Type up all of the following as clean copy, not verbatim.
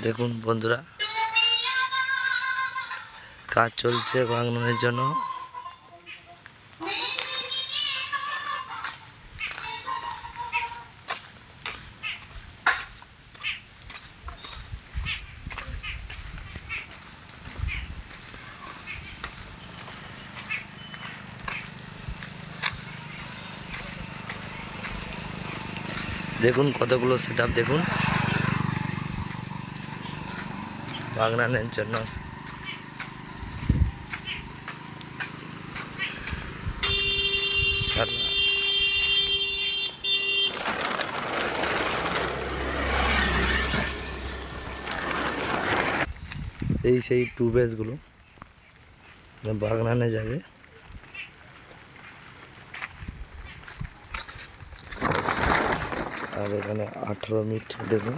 দেখুন বন্ধুরা, কাজ চলছে বাগানের জন্য। দেখুন কতগুলো সেটআপ, দেখুন বাগানের জন্য। এই সেই টিউবওয়েলগুলো বাগানে যাবে। আর এখানে 18 মিনিট দেখুন।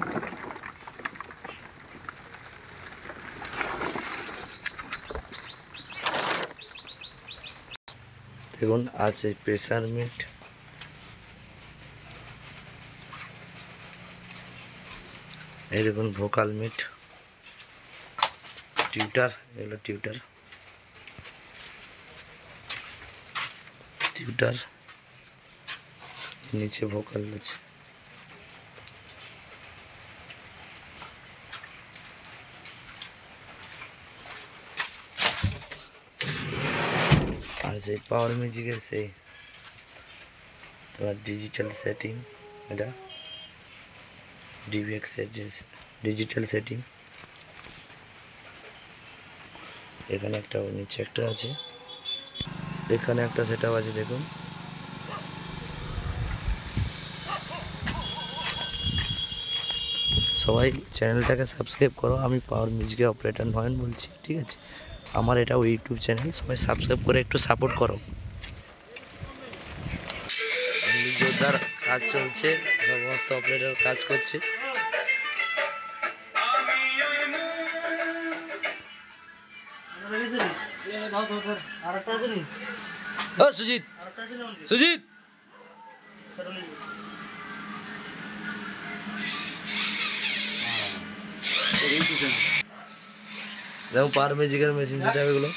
দেখুন আছে প্রেসার মিট, এই দেখুন ভোকাল মিট, টিউটার, এগুলো টিউটার নিচে ভোকাল আছে। আর সেই পাওয়ার মিউজিকের সেই তোমার ডিজিটাল সেটিং, এটা ডিভিএক্স এর যে ডিজিটাল সেটিং। এখানে একটা, নিচে একটা আছে, এখানে একটা সেটআপ আছে। দেখুন সবাই চ্যানেলটাকে সাবস্ক্রাইব করো। আমি পাওয়ার মিউজিকের অপারেটর নয়ন বলছি, ঠিক আছে? আমার এটাও ইউটিউব চ্যানেল, সবাই সাবস্ক্রাইব করে একটু সাপোর্ট করো। জোরদার কাজ চলছে, সমস্ত অপারেটর কাজ করছে। সুজিত, সুজিত দেখো পাওয়ার মিউজিকের মেশিন সেটা এগুলো।